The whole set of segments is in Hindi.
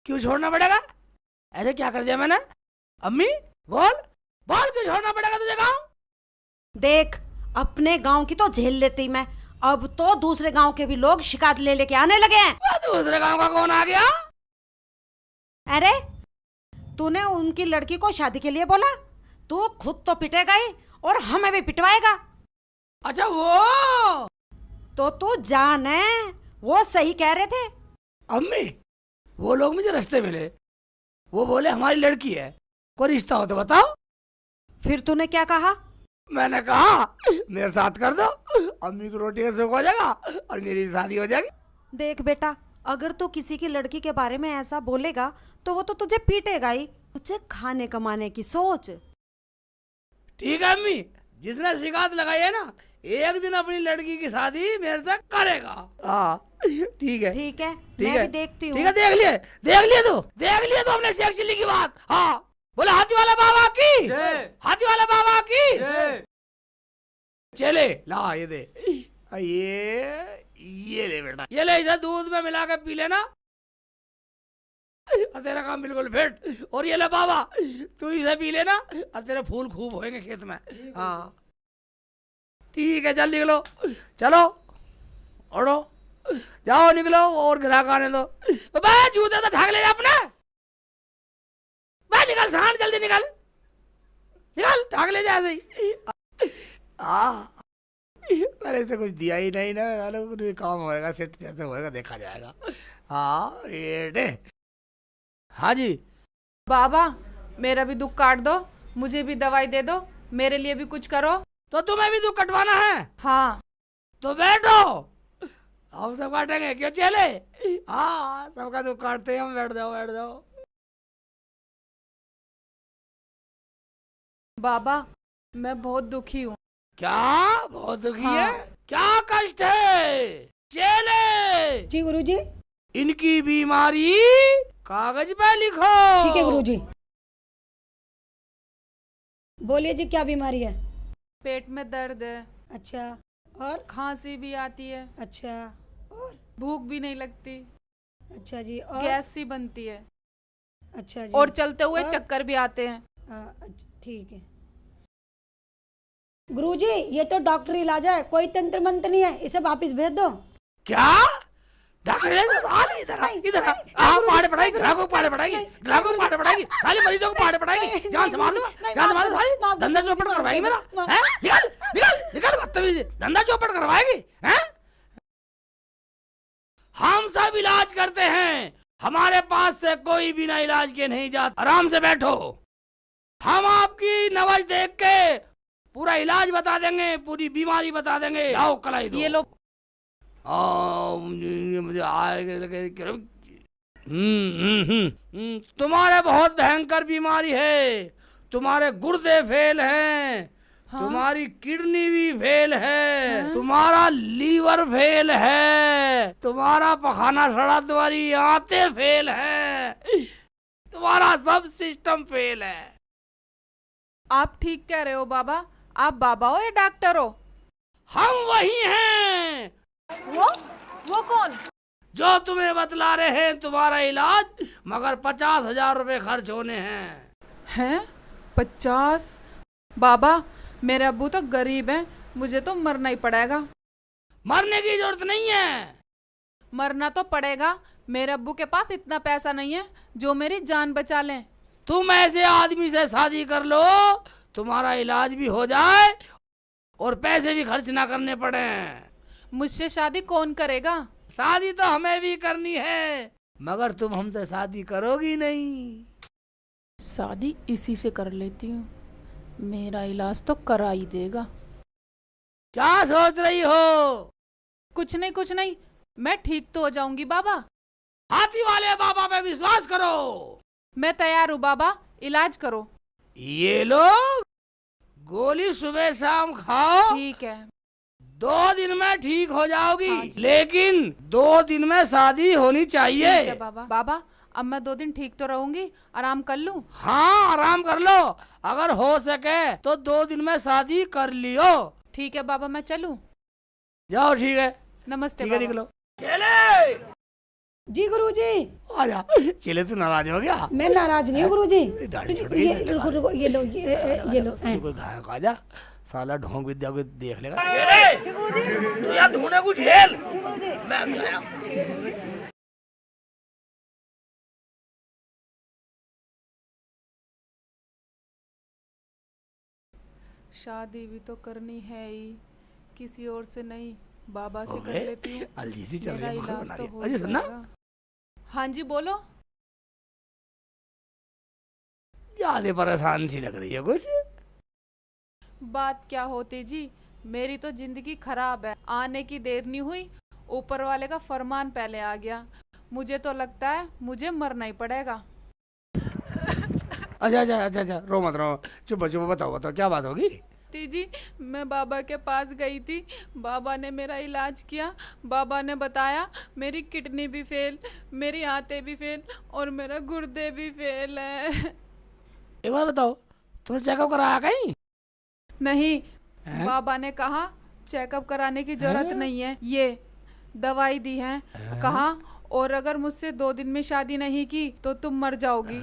क्यों छोड़ना पड़ेगा? ऐसे क्या कर दिया मैंने? अम्मी बोल बोल, क्यों छोड़ना पड़ेगा तुझे गाँव? देख, अपने गांव की तो झेल लेती मैं, अब तो दूसरे गांव के भी लोग शिकायत ले लेके आने लगे हैं। दूसरे गाँव का कौन आ गया? अरे, तूने उनकी लड़की को शादी के लिए बोला, तू खुद तो पिटेगा ही और हमें भी पिटवाएगा। अच्छा वो तो तू जान है, वो सही कह रहे थे। अम्मी, वो लोग मुझे रास्ते मिले, वो बोले हमारी लड़की है, कोई रिश्ता हो तो बताओ। फिर तूने क्या कहा? मैंने कहा मेरे साथ कर दो, अम्मी को रोटी का शौक हो जाएगा और मेरी भी शादी हो जाएगी। देख बेटा, अगर तू किसी की लड़की के बारे में ऐसा बोलेगा तो वो तो तुझे पीटेगा ही। तुझे खाने कमाने की सोच। ठीक है अम्मी, जिसने शिकायत लगाई है ना, एक दिन अपनी लड़की की शादी मेरे से करेगा। हाँ ठीक है ठीक है, ठीक मैं है, भी देखती हूँ। ठीक है, देख लिए तो हमने शेख चिल्ली की बात। हाँ बोले हाथी वाला बाबा की जय, हाथी वाला बाबा की जय। चले ला ये दे, ये ले बेटा, ये ले, इसे दूध में मिला के पी लेना, और तेरा काम बिल्कुल फिट। और ये ले बाबा, तू इसे पी लेना और तेरे फूल खूब होएंगे खेत में। हाँ ठीक है, चल निकलो, चलो उड़ो, जाओ निकलो और ग्राहक आने दो। तो भाई जूते तो ढाक ले अपने, भाई निकल सांड, जल्दी निकल निकल, ढाक ले जा ऐसे ही। पहले से कुछ दिया ही नहीं ना, काम होएगा सेट जैसे होएगा देखा जाएगा। हाँ ये हाँ जी बाबा, मेरा भी दुख काट दो, मुझे भी दवाई दे दो, मेरे लिए भी कुछ करो। तो तुम्हें भी दुख कटवाना है? हाँ। तो बैठो, हम सब काटेंगे, क्यों चले? हाँ सबका दुख काटते हैं हम, बैठ जाओ बैठ जाओ। बाबा, मैं बहुत दुखी हूँ। क्या बहुत दुखी हाँ। है? क्या कष्ट है? चले जी गुरुजी। इनकी बीमारी कागज पे लिखो। ठीक है गुरुजी। बोलिए जी, क्या बीमारी है? पेट में दर्द है। अच्छा, और? खांसी भी आती है। अच्छा, और? भूख भी नहीं लगती। अच्छा जी, और? गैस सी बनती है। अच्छा जी, और चलते हुए और? चक्कर भी आते हैं। अच्छा, ठीक है गुरुजी, ये तो डॉक्टरी इलाज है, कोई तंत्र मंत्र नहीं है, इसे वापिस भेज दो। क्या डॉक्टर इधर पहाड़े पड़ाएगी, ग्राहकों को पहाड़े पड़ाएगी, ग्राहकों को पहाड़े पड़ाएगी, साले मरीजों को पहाड़े पड़ाएगी, जान से मार दूंगा, जान से मार दूंगा, साले धंधा चौपट करवाएगी मेरा, हैं? निकल निकल निकल, बदतमीज, धंधा चौपट करवाएगी, हैं? हम सब इलाज करते हैं, हमारे पास से कोई बिना इलाज के नहीं जाता। आराम से बैठो, हम आपकी नवज देख के पूरा इलाज बता देंगे, पूरी बीमारी बता देंगे। लाओ कलाई दो। ये लो। मुझे तुम्हारे बहुत भयंकर बीमारी है, तुम्हारे गुर्दे फेल हैं, हाँ? तुम्हारी किडनी भी फेल है, हाँ? तुम्हारा लीवर फेल है, तुम्हारा पखाना सड़ा, तुम्हारी आंतें फेल है, तुम्हारा सब सिस्टम फेल है। आप ठीक कह रहे हो बाबा। आप बाबा हो या डॉक्टर हो? हम वही हैं। वो कौन? जो तुम्हें बतला रहे हैं तुम्हारा इलाज, मगर 50,000 रुपए खर्च होने हैं। हैं? 50? बाबा, मेरे अब्बू तो गरीब हैं, मुझे तो मरना ही पड़ेगा। मरने की जरूरत नहीं है। मरना तो पड़ेगा, मेरे अब्बू के पास इतना पैसा नहीं है जो मेरी जान बचा लें। तुम ऐसे आदमी से शादी कर लो, तुम्हारा इलाज भी हो जाए और पैसे भी खर्च ना करने पड़े। मुझसे शादी कौन करेगा? शादी तो हमें भी करनी है, मगर तुम हमसे शादी करोगी नहीं। शादी इसी से कर लेती हूँ, मेरा इलाज तो करा ही देगा। क्या सोच रही हो? कुछ नहीं, मैं ठीक तो हो जाऊंगी बाबा। हाथी वाले बाबा पे विश्वास करो। मैं तैयार हूँ बाबा, इलाज करो। ये लो गोली सुबह शाम खाओ, ठीक है। 2 दिन में ठीक हो जाओगी। हाँ, लेकिन 2 दिन में शादी होनी चाहिए। ठीक है बाबा। बाबा, अब मैं 2 दिन ठीक तो रहूंगी, आराम कर लूं? हाँ आराम कर लो, अगर हो सके तो 2 दिन में शादी कर लियो। ठीक है बाबा, मैं चलूं? जाओ ठीक है, नमस्ते ठीक है बाबा। निकलो। चले जी गुरुजी। आजा। चले तू नाराज हो गया? मैं नाराज नहीं हूँ गुरुजी। दाढ़ी छुट गई। ये रुको रुको, ये लो ये लो। तू कोई गायक आजा, साला ढोंग विद्या को देख लेगा। तू यहाँ ढूंढे कुछ झेल, मैं गया। शादी भी तो करनी है ही, किसी और से नहीं, बाबा से कर लेती हूँ। अलजी सी चल मेरा रही है, इलाज बना तो रही हो है। अजय सुनना, जाएगा। हाँ जी बोलो। ज्यादा परेशान सी लग रही है कुछ। बात क्या होती जी, मेरी तो जिंदगी खराब है, आने की देर नहीं हुई, ऊपर वाले का फरमान पहले आ गया। मुझे तो लगता है मुझे मरना ही पड़ेगा। अच्छा, रो मत रो, चुप चुप, बताओ क्या बात होगी? जी मैं बाबा के पास गई थी, बाबा ने मेरा इलाज किया। बाबा ने बताया मेरी किडनी भी फेल, मेरी आंतें भी फेल और मेरा गुर्दे भी फेल है। एक बात बताओ, तुमने चेकअप कराया कहीं? नहीं, हैं? बाबा ने कहा चेकअप कराने की जरूरत नहीं है, ये दवाई दी है, कहा और अगर मुझसे 2 दिन में शादी नहीं की तो तुम मर जाओगी।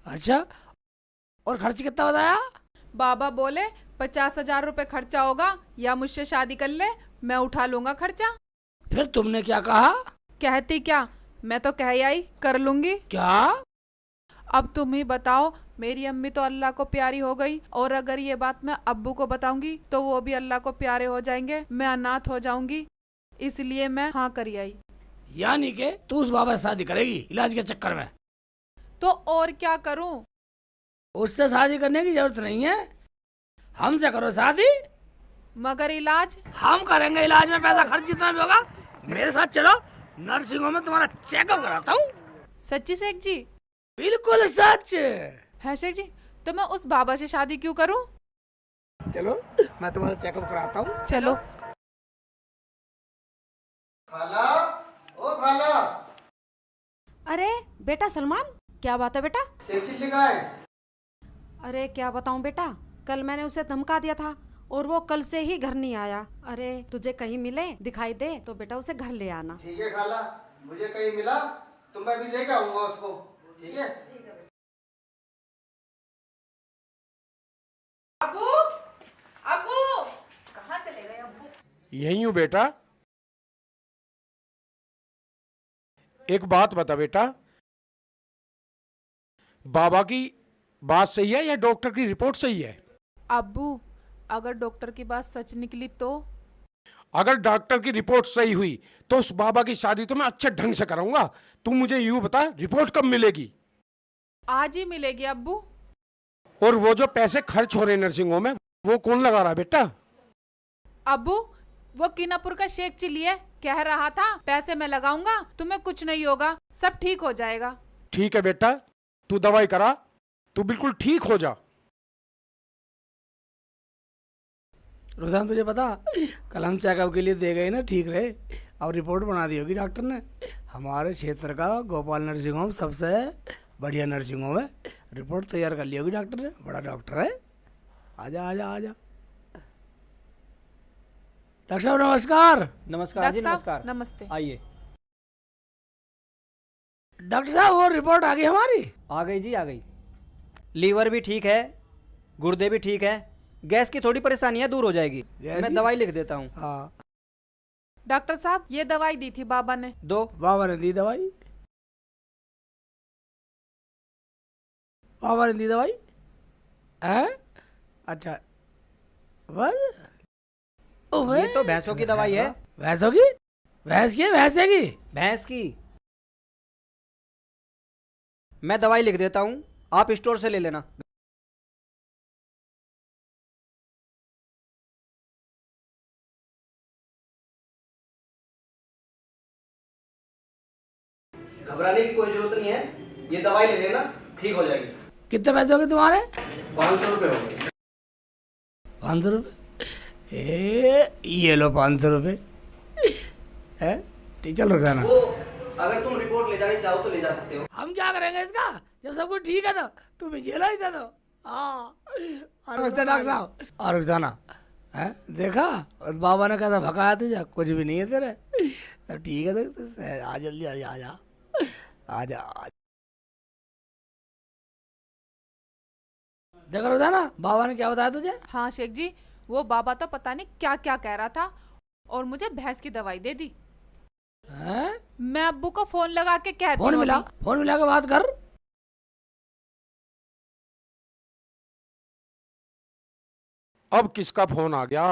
अच्छा, और खर्च कितना बताया? बाबा बोले 50,000 रुपए खर्चा होगा, या मुझसे शादी कर ले, मैं उठा लूंगा खर्चा। फिर तुमने क्या कहा? कहती क्या, मैं तो कह आई कर लूंगी। क्या? अब तुम ही बताओ, मेरी अम्मी तो अल्लाह को प्यारी हो गई, और अगर ये बात मैं अब्बू को बताऊंगी तो वो भी अल्लाह को प्यारे हो जाएंगे, मैं अनाथ हो जाऊंगी, इसलिए मैं हाँ कर आई। यानी कि तू उस बाबा से शादी करेगी इलाज के चक्कर में? तो और क्या करूं? उससे शादी करने की जरूरत नहीं है, हमसे करो शादी, मगर इलाज? हम करेंगे इलाज में पैसा खर्च जितना भी होगा। मेरे साथ चलो, नर्सिंग होम में तुम्हारा चेकअप कराता हूँ। सच्ची शेख जी? बिल्कुल सच है शेख जी, तो मैं उस बाबा से शादी क्यों करूं? चलो मैं तुम्हारा चेकअप कराता हूँ। चलो। खाला, ओ खाला, अरे बेटा सलमान, क्या बात है बेटा? शेख चिल्ली कहाँ है? अरे क्या बताऊं बेटा, कल मैंने उसे धमका दिया था और वो कल से ही घर नहीं आया। अरे तुझे कहीं मिले दिखाई दे तो बेटा उसे घर ले आना। ठीक है खाला, मुझे कहीं मिला तो मैं भी लेके आऊंगा उसको, ठीक है? अब्बू, अब्बू, कहाँ चले गए अब्बू? यही हूँ बेटा। एक बात बता बेटा, बाबा की बात सही है या डॉक्टर की रिपोर्ट सही है? अब्बू, अगर डॉक्टर की बात सच निकली तो? अगर डॉक्टर की रिपोर्ट सही हुई तो उस बाबा की शादी तो मैं अच्छे ढंग से कराऊंगा। तू मुझे यूं बता, रिपोर्ट कब मिलेगी? आज ही मिलेगी अब्बू। और वो जो पैसे खर्च हो रहे नर्सिंग होम में, वो कौन लगा रहा है बेटा? अब्बू, वो कीनापुर का शेख चिल्ली है, कह रहा था पैसे मैं लगाऊंगा, तुम्हें कुछ नहीं होगा, सब ठीक हो जाएगा। ठीक है बेटा, तू दवाई करा, तू बिल्कुल ठीक हो जा। रुझान तुझे पता, कल हम चेकअप के लिए दे गए ना, ठीक रहे, और रिपोर्ट बना दी होगी डॉक्टर ने। हमारे क्षेत्र का गोपाल नर्सिंग होम सबसे बढ़िया नर्सिंग होम है, रिपोर्ट तैयार कर ली होगी डॉक्टर ने, बड़ा डॉक्टर है। आजा आजा आजा। डॉक्टर साहब नमस्कार। नमस्कार जी, डॉक्टर साहब, नमस्कार। नमस्ते। आइए। डॉक्टर साहब वो रिपोर्ट आ गई हमारी? आ गई जी, आ गई। लीवर भी ठीक है, गुर्दे भी ठीक है, गैस की थोड़ी परेशानी है, दूर हो जाएगी। गैस मैं ही? दवाई लिख देता हूँ। हाँ, डॉक्टर साहब, ये दवाई दी थी बाबा ने। दो। बाबा ने दी दवाई? बाबा ने दी दवाई है? अच्छा बस? ओए, ये तो भैंसों की दवाई है। भैंसों की? भैंसे की? भैंस की। मैं दवाई लिख देता हूँ, आप स्टोर से ले लेना। घबराने की कोई जरूरत नहीं है, ये दवाई ले लेना, ठीक हो जाएगी। कितने पैसे हो गए तुम्हारे? 500 रुपये हो गए। 500 रुपये? ये लो 500 रुपये है, ठीक, चल रुक जाना। वो अगर तुम रिपोर्ट ले जानी चाहो तो ले जा सकते हो। हम क्या करेंगे इसका, जब सब कुछ ठीक है तो तुम्हें जेल ही दे दो। हाँ, और नमस्ते डॉक्टर साहब। और रुक जाना हैं देखा, और बाबा ने कैसा भगाया तुझे, कुछ भी नहीं है तेरे। तो ठीक है, तो आ जल्दी आ जा, आ जा, आ जा, आ जा। देखो रोजाना, बाबा ने क्या बताया तुझे? हाँ शेख जी, वो बाबा तो पता नहीं क्या क्या कह रहा था और मुझे भैंस की दवाई दे दी। हैं? मैं अब्बू को फोन लगा के कहती फोन हूँ मिला, अभी। फोन मिला के बात कर। अब किसका फोन आ गया?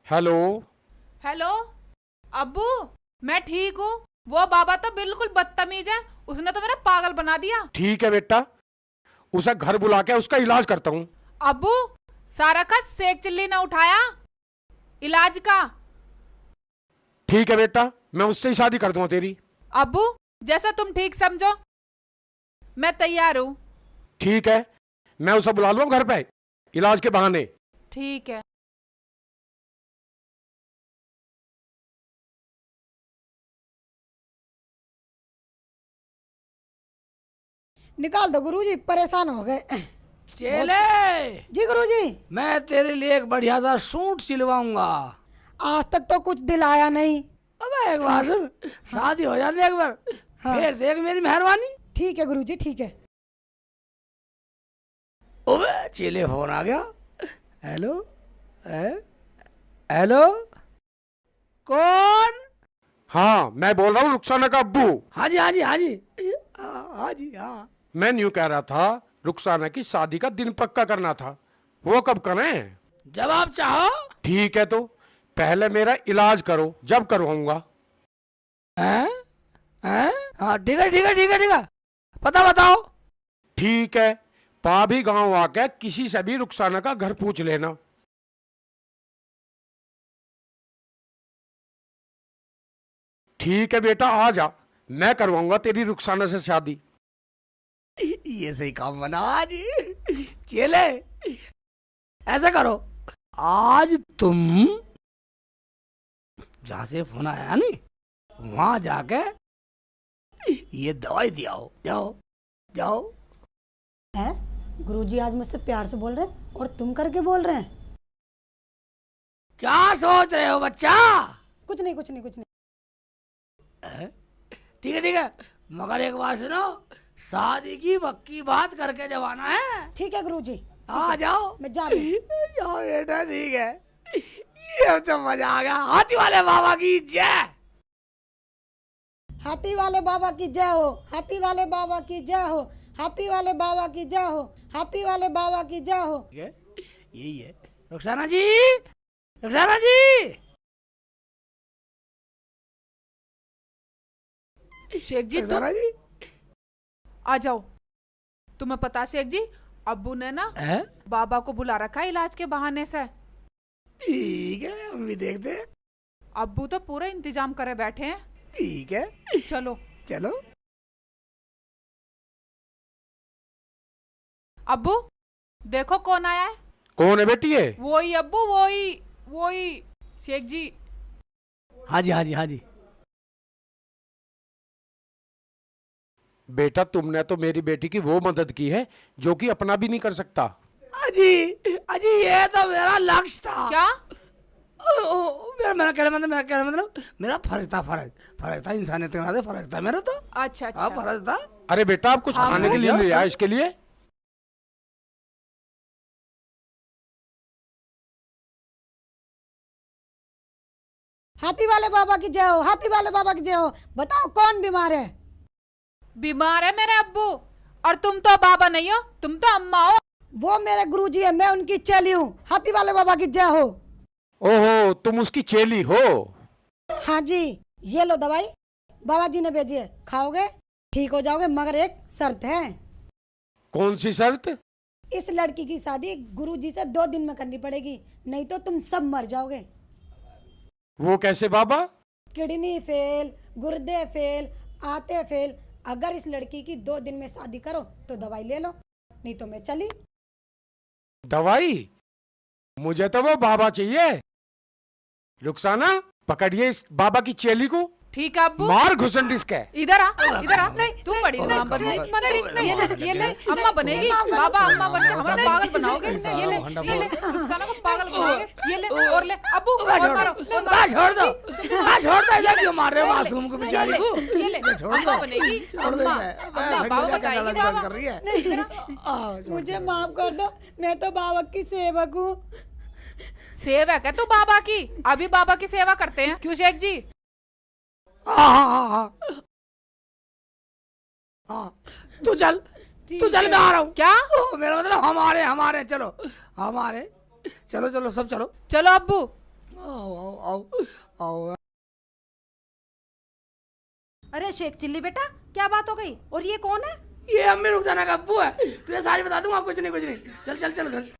हेलो। हेलो अब्बू, मैं ठीक हूँ। वो बाबा तो बिल्कुल बदतमीज है, उसने तो मेरा पागल बना दिया। ठीक है बेटा, उसे घर बुला के उसका इलाज करता हूँ। अब्बू, सारा का शेख चिल्ली ने उठाया इलाज का। ठीक है बेटा, मैं उससे ही शादी कर दूंगा तेरी। अब्बू, जैसा तुम ठीक समझो, मैं तैयार हूँ। ठीक है, मैं उसे बुला लूंगा घर पे इलाज के बहाने। ठीक है। निकाल दो गुरुजी, परेशान हो गए। चले, जी गुरुजी। मैं तेरे लिए एक बढ़िया सा सूट सिलवाऊंगा। आज तक तो कुछ दिलाया नहीं। अबे एक बार सुन, शादी हो जाने एक बार, हाँ। फिर देख मेरी मेहरबानी। ठीक है गुरुजी, ठीक है। ओबे चले, फोन आ गया। हेलो, हेलो, कौन? हाँ, मैं बोल रहा हूँ रुखसाना का अब्बू। हाँ जी, हाँ जी, हाँ जी, हाँ जी, हाँ। मैं न्यू कह रहा था, रुखसाना की शादी का दिन पक्का करना था, वो कब करें? जब आप चाहो। ठीक है, तो पहले मेरा इलाज करो, जब करवाऊंगा। हैं? हैं? हाँ ठीक है, ठीक है, ठीक है, ठीक है, पता बताओ। ठीक है, पाभी गांव आके किसी से भी रुखसाना का घर पूछ लेना। ठीक है बेटा, आ जा, मैं करवाऊंगा तेरी रुखसाना से शादी। ये सही काम बना आज। चले, ऐसा करो, आज तुम जहां से फोन आया नहीं, वहां जाके ये दवाई दियाओ, जाओ जाओ। है गुरुजी आज मुझसे प्यार से बोल रहे हैं और तुम करके बोल रहे हैं। क्या सोच रहे हो बच्चा? कुछ नहीं, कुछ नहीं, कुछ नहीं। ठीक है, ठीक है, मगर एक बात सुनो, शादी की पक्की बात करके जब आना है। ठीक है गुरुजी, आ जाओ। मैं जा रही हूँ। जाओ बेटा, ठीक है। ये तो मजा आ गया। हाथी वाले बाबा की जय। हाथी वाले बाबा की जय हो, हाथी वाले बाबा की जय हो, हाथी वाले बाबा की जय हो, हाथी वाले बाबा की जय हो। ठीक है, यही है। रुखसाना जी, रुखसाना जी। शेख जी, रुखसाना जी, आ जाओ। तुम्हें पता शेख जी, अब्बू ने ना हैं? बाबा को बुला रखा है इलाज के बहाने से। ठीक है, हम भी देखते हैं। अब्बू तो पूरा इंतजाम करे बैठे हैं। ठीक है, चलो चलो। अब्बू, देखो कौन आया है। कौन है बेटी ये? वही अब्बू, वही वही शेख जी। हाँ जी, हाँ जी, हाँ जी। बेटा, तुमने तो मेरी बेटी की वो मदद की है जो कि अपना भी नहीं कर सकता। अजी, अजी, ये तो मेरा लक्ष्य था। क्या? मेरा कहने मतलब मेरा फर्ज था, फर्ज था, इंसानियत के नाते फर्ज था मेरा तो। अच्छा हाँ, अच्छा। फर्ज था। अरे बेटा, आप कुछ हाँ, खाने के लिए ले आए इसके लिए। हाथी वाले बाबा की जय हो, हाथी वाले बाबा की जय हो। बताओ कौन बीमार है? बीमार है मेरे अब्बू, और तुम तो बाबा नहीं हो, तुम तो अम्मा हो। वो मेरे गुरुजी है, मैं उनकी चेली हूँ। हाथी वाले बाबा की जय हो। ओहो, तुम उसकी चेली हो? हाँ जी, ये लो दवाई, बाबा जी ने भेजी है, खाओगे ठीक हो जाओगे, मगर एक शर्त है। कौन सी शर्त? इस लड़की की शादी गुरुजी से 2 दिन में करनी पड़ेगी, नहीं तो तुम सब मर जाओगे। वो कैसे बाबा? किडनी फेल, गुर्दे फेल, आते फेल। अगर इस लड़की की 2 दिन में शादी करो तो दवाई ले लो, नहीं तो मैं चली। दवाई? मुझे तो वो बाबा चाहिए। रुखसाना, पकड़िए इस बाबा की चेली को। ठीक है अब्बू। मार घुसन इसके। इधर आ, इधर आ। तू बड़ी नाम बनेगी, ये ले अम्मा बनेगी, बाबा अम्मा बन के हमारा पागल बनाओगे। ये ले रुखसाना को पागल बनाओगे। ये ले और ले अब्बू, और मारो, और मारो। छोड़ दो, छोड़ दो, इधर क्यों मार रहे हो मासूम को बेचारी को? ये ले अम्मा बनेगी, अम्मा बाबा बताएगी बाबा। कर रही है। मुझे माफ कर दो, मैं तो बाबा की सेवक हूँ। सेवक है तू बाबा की? अभी बाबा की सेवा करते हैं, क्यों शेख जी? हाँ, तू चल, मैं आ रहा हूँ। क्या? मेरा मतलब हमारे चलो, चलो सब चलो। चलो अब्बू। आओ। अरे शेख चिल्ली बेटा, क्या बात हो गई? और ये कौन है? ये अम्मी रुखसाना का अब्बू है, तुझे सारी बता दूंगा। कुछ नहीं। चल घर।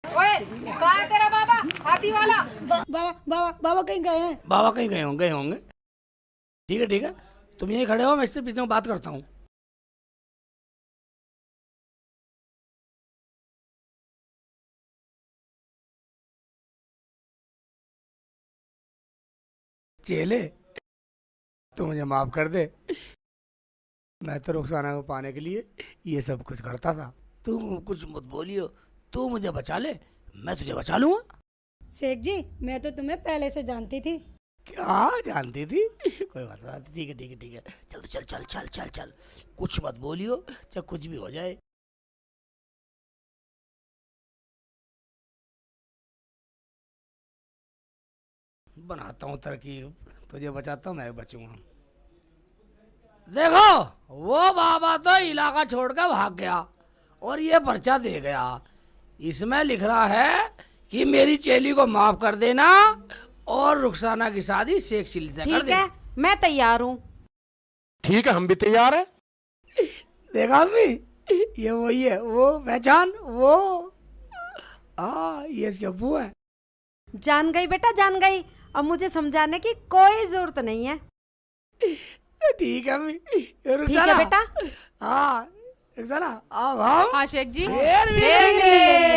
ओए, कहाँ है तेरा बाबा हाथी वाला? बाबा कहीं गए हैं? बाबा कहीं गए होंगे। ठीक है, तुम यहीं खड़े हो, मैं इससे पीछे बात करता हूँ। चेले, तू मुझे माफ कर दे। मैं तो रुखसाना को पाने के लिए ये सब कुछ करता था। तू कुछ मत बोलियो, तू मुझे बचा ले, मैं तुझे बचा लूंगा। शेख जी, मैं तो तुम्हें पहले से जानती थी। क्या जानती थी? कोई बात नहीं, ठीक है। चल, कुछ मत बोलियो, चाहे कुछ भी हो जाए। बनाता हूँ तरकीब, तुझे बचाता हूँ, मैं बचूंगा। देखो, वो बाबा तो इलाका छोड़कर भाग गया और ये पर्चा दे गया। इसमें लिख रहा है कि मेरी चेली को माफ कर देना और रुखसाना की शादी शेख चिल्ली से कर ठीक देना। है, मैं तैयार हूँ। ठीक है, हम भी तैयार हैं। देखा अम्मी, ये वही है, वो पहचान, वो ये इसके अब्बू है। जान गई बेटा, जान गई। अब मुझे समझाने की कोई जरूरत नहीं है। ठीक है अम्मी। ठीक है बेटा। रुखसाना, अब हम हाँ शेख जी। फिर मिलेंगे।